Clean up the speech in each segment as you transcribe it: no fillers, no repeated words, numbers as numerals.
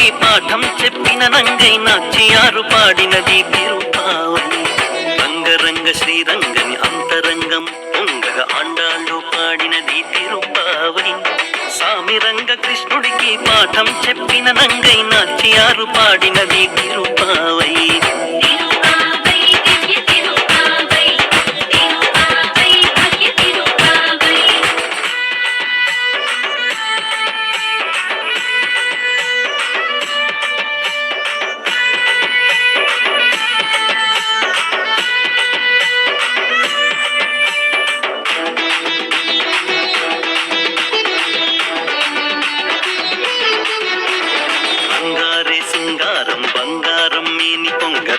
కృష్ణుడికి పాఠం చెప్పిన నంగై నాచ్యారు పాడినది తిరుపావై. రంగరంగ శ్రీరంగని అంతరంగం పొంగగా ఆండాళ్ళు పాడినది తిరుపావై. సామిరంగ కృష్ణుడికి పాఠం చెప్పిన నంగై నాచ్యారు పాడినది తిరుపావై.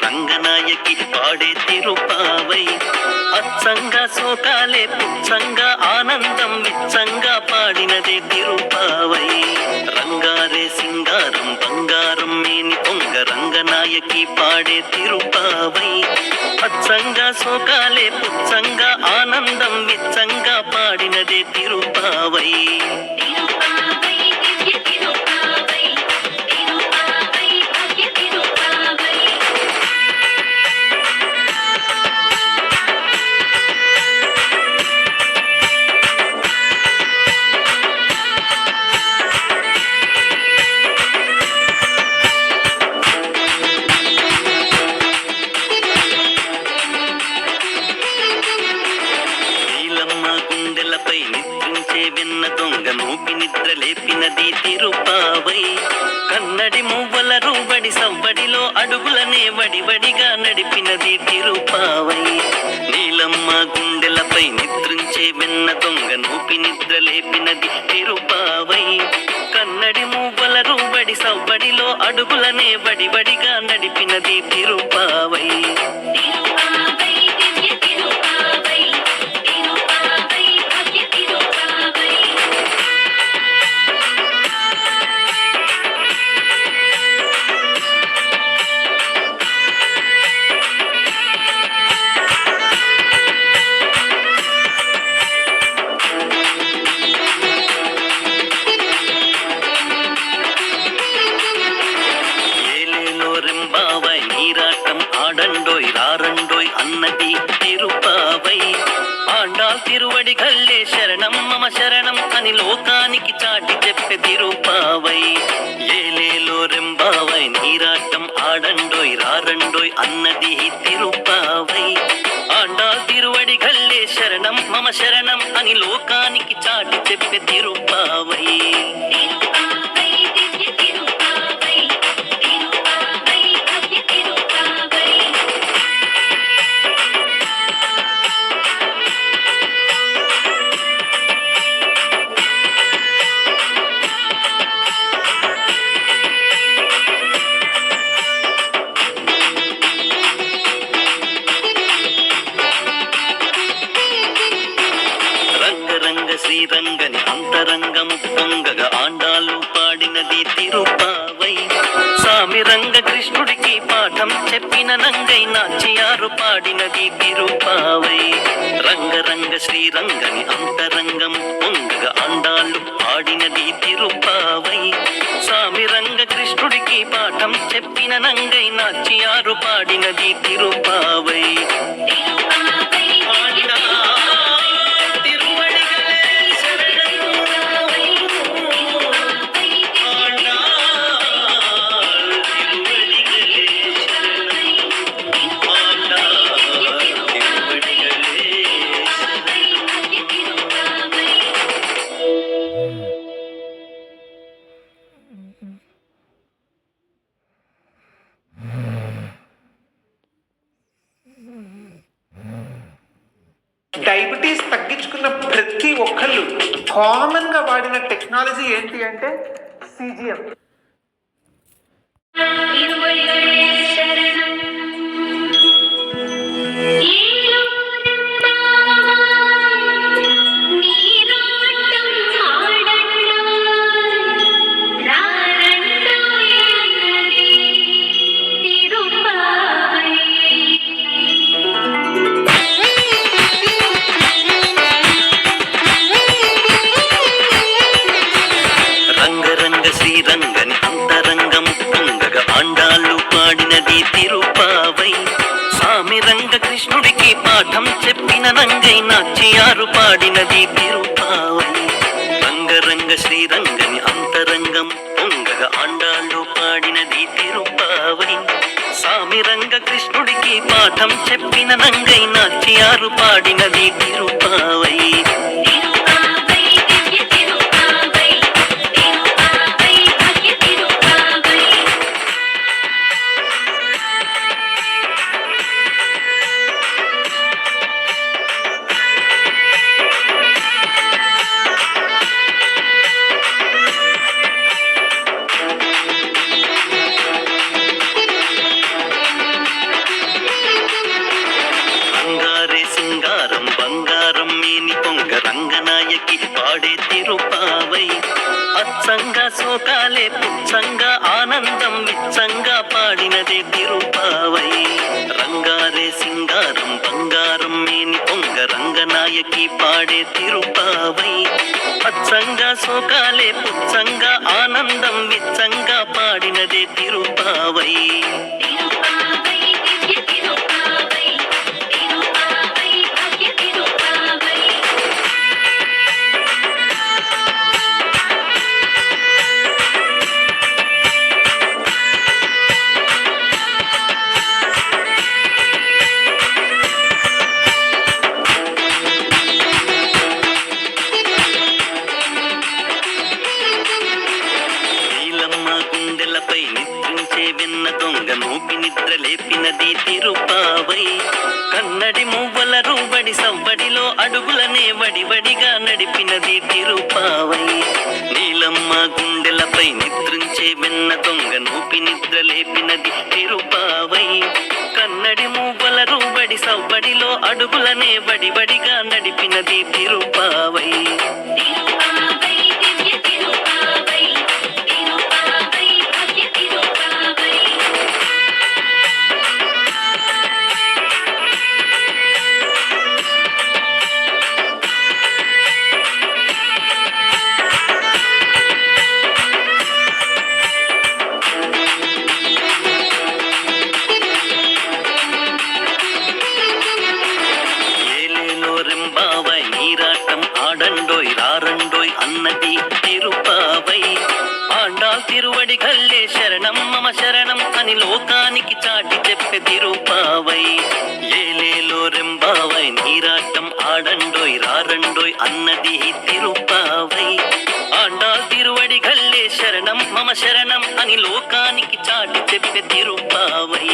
రంగనాయకి పాడే తిరుపావై. అచ్చంగా సోకాలే పుచ్చంగా ఆనందం విచ్చంగా పాడినదే తిరుపావై. రంగారే సింగారం బంగారం మేని పొంగ రంగనాయకి పాడే తిరుపావై. అచ్చంగా సోకాలే పుచ్చంగా ఆనందం విచ్చంగా పాడినదే తిరుపావై. నూపి నిద్ర లేపినది తిరుపావై. కన్నడి మువ్వల రూబడి సవ్వడిలో అడుగులనే వడివడిగా నడిపినది తిరుపావై. నీలమ్మ గుండెలపై నిద్రించే వెన్న దొంగ నూపి నిద్ర లేపినది తిరుపావై. కన్నడి మువ్వల రూబడి సవ్వడిలో అడుగులనే వడివడిగా నడిపినది తిరుపావై. రారండోయ్ అన్నది తిరుపావై. ఆండాల్ తిరువడి గల్లే శరణం మమ శరణం అని లోకానికి చాటి చెప్పే తిరుపావై. ఏలేలో రెంబావై నీరాటం ఆడండోయ్ రారండోయ్ అన్నది తిరుపావై. ఆండాల్ తిరువడి గల్లే శరణం మమ శరణం అని లోకానికి చాటి చెప్పే తిరుపావై. శ్రీరంగని అంతరంగము పొంగగా ఆండాళ్ళు పాడినది తిరుపావై. సామిరంగ కృష్ణుడికి పాఠం చెప్పిన నంగై నాచ్యారు పాడినది తిరుపావై. రంగరంగ శ్రీరంగని అంతరంగము పొంగగా ఆండాళ్ళు పాడినది తిరుపావై. సామిరంగ కృష్ణుడికి పాఠం చెప్పిన నంగై నాచ్యారు పాడినది తిరుపావై. డయాబెటీస్ తగ్గించుకున్న ప్రతి ఒక్కళ్ళు కామన్ గా వాడిన టెక్నాలజీ ఏంటి అంటే CGM. శ్రీరంగని అంతరంగం చెప్పిన నంగై నాట్యారు పాడినది తిరుపావై రంగరంగ శ్రీరంగని అంతరంగం పొంగగ ఆండాళ్ళు పాడినది తిరుపావై సామిరంగ కృష్ణుడికి పాఠం చెప్పిన నంగై నాట్యారు పాడినది తిరుపావై సింగారం బంగారం మేని పొంగ రంగనాయకి పాడే తిరుపావై అచ్చంగా సోకాలే పుచ్చంగా ఆనందం విచ్చంగా పాడినదే తిరుపావై రంగారే సింగారం బంగారం మేని పొంగ రంగనాయకి పాడే తిరుపావై అచ్చంగా సోకాలే పుచ్చంగా ఆనందం విచ్చంగా పాడినదే తిరుపావై గుండెలపై నిద్రించే వెన్న దొంగ నూపి నిద్ర లేపినది తిరుపావై కన్నడి మువ్వల రూబడి సవ్వడిలో అడుగులనే వడివడిగా నడిపినది తిరుపావై నీలమ్మ గుండెలపై నిద్రించే వెన్న దొంగ నూపి నిద్ర లేపినది తిరుపావై కన్నడి మువ్వల రూబడి సవ్వడిలో అడుగులనే వడివడిగా నడిపినది తిరుపావై ஆடண்டோய் ராரண்டோய் அன்னதி తిరుపావై ఆండాల్ తిరువడి గల్లే శరణం మమ శరణం అని లోకానికి చాటి చెప్పే తిరుపావై ఏలేలో రెంబావై నీరాటం ఆడండోయ్ రారండోయ్ అన్నది తిరుపావై ఆండాల్ తిరువడి గల్లే శరణం మమ శరణం అని లోకానికి చాటి చెప్పే తిరుపావై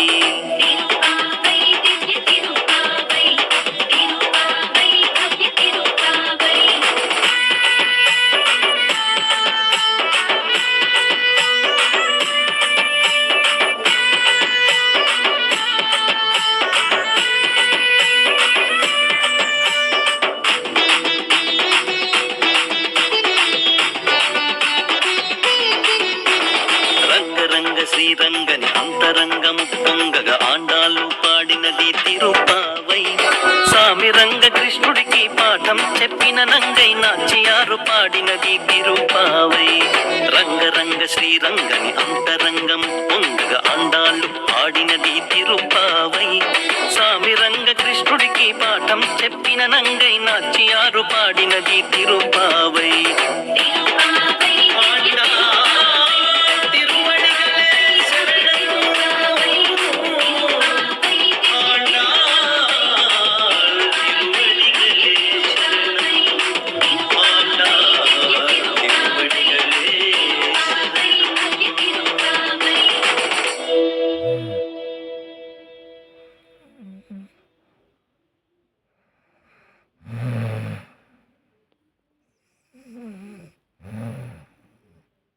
శ్రీరంగని అంతరంగము పొంగగ ఆండాళ్ళు పాడినది తిరుపావై సామిరంగ కృష్ణుడికి పాఠం చెప్పిన నంగై నాట్యారు పాడినది తిరుపావై రంగరంగ శ్రీరంగని అంతరంగము పొంగగ ఆండాళ్ళు పాడినది తిరుపావై సామిరంగ కృష్ణుడికి పాఠం చెప్పిన నంగై నాట్యారు పాడినది తిరుపావై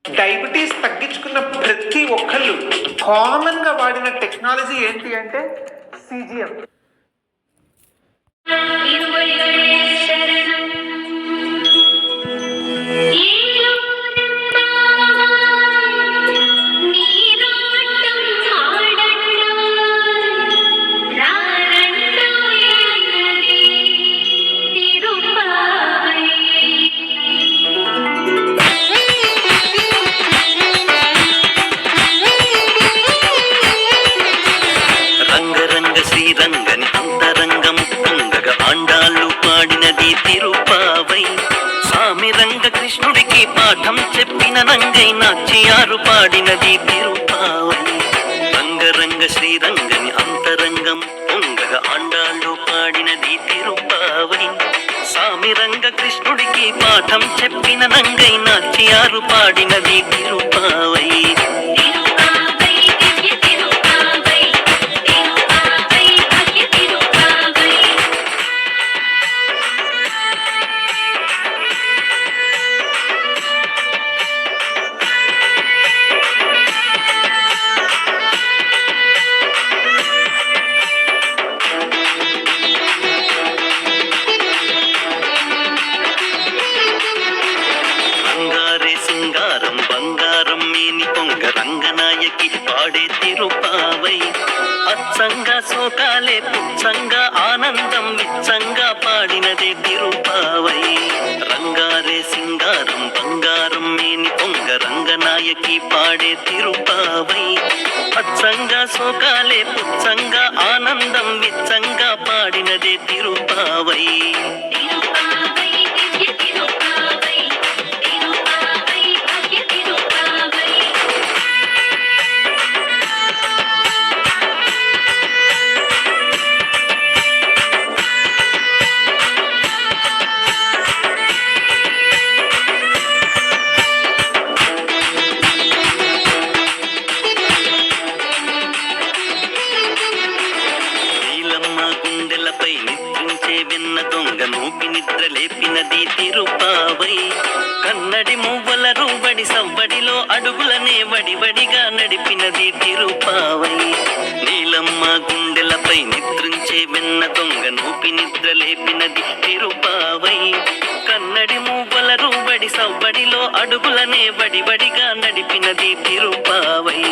డయాబెటీస్ తగ్గించుకున్న ప్రతి ఒక్కళ్ళు కామన్ గా వాడిన టెక్నాలజీ ఏంటి అంటే సిజిఎం. శ్రీరంగ సామిరంగ కృష్ణుడికి పాఠం చెప్పిన నంగై నాచ్యారు పాడినది తిరుపావై. రంగరంగ శ్రీరంగని అంతరంగం పొంగగా ఆండాళ్ళు పాడినది తిరుపావై. సామిరంగ కృష్ణుడికి పాఠం చెప్పిన నంగై నాచ్యారు పాడినది తిరుపావై. సింగారం బంగారం మేని పొంగ రంగనాయకి పాడే తిరుపావై. అచ్చంగా సోకాలే పుచ్చంగా ఆనందం విచ్చంగా పాడినదే తిరుపావై. రంగారే సింగారం బంగారం మేని పొంగ రంగనాయకి పాడే తిరుపావై. అచ్చంగా సోకాలే పుచ్చంగా ఆనందం విచ్చంగా పాడినదే తిరుపావై. గుండెలపై నిద్రించే వెన్న దొంగ నూపి నిద్ర లేపినది తిరుపావై. కన్నడి మువ్వల రూబడి సవ్వడిలో అడుగులనే వడివడిగా నడిపినది తిరుపావై. నీలమ్మ గుండెలపై నిద్రించే వెన్న దొంగ నూపి నిద్ర లేపినది తిరుపావై. కన్నడి మువ్వల రూబడి సవ్వడిలో అడుగులనే వడివడిగా నడిపినది తిరుపావై.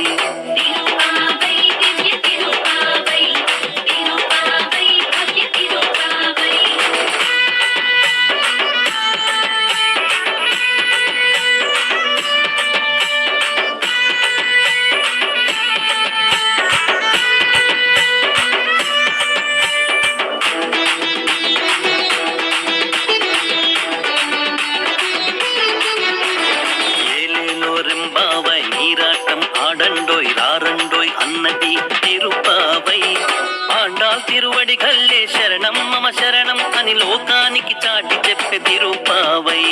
நீராட்டம் ஆடண்டோய் ராரண்டோய் அன்னதி తిరుపావై. ఆండాల్ తిరువడిగల్లే శరణం మమ శరణం అని లోకానికి చాటి చెప్పే తిరుపావై.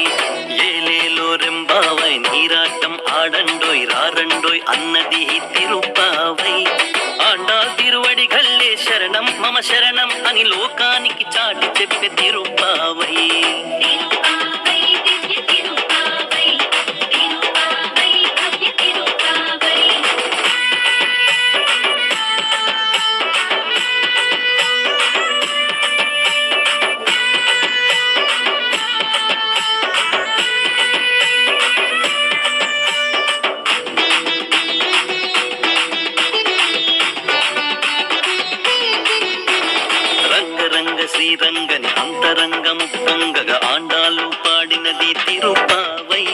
ఏలేలో రెంబావై నీరాటం ఆడండోయ్ రారండోయ్ అన్నది తిరుపావై. ఆండాల్ తిరువడిగల్లే శరణం మమ శరణం అని లోకానికి చాటి చెప్పే తిరుపావై. శ్రీరంగని అంతరంగము పొంగగా ఆండాళ్ళు పాడినది తిరుపావై.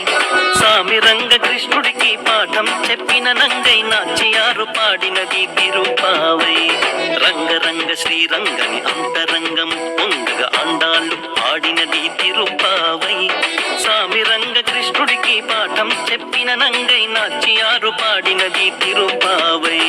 సామిరంగ కృష్ణుడికి పాఠం చెప్పిన నంగై నాచ్యారు పాడినది తిరుపావై. రంగరంగ శ్రీరంగని అంతరంగము పొంగగా ఆండాళ్ళు పాడినది తిరుపావై. సామిరంగ కృష్ణుడికి పాఠం చెప్పిన నంగై నాచ్యారు పాడినది తిరుపావై.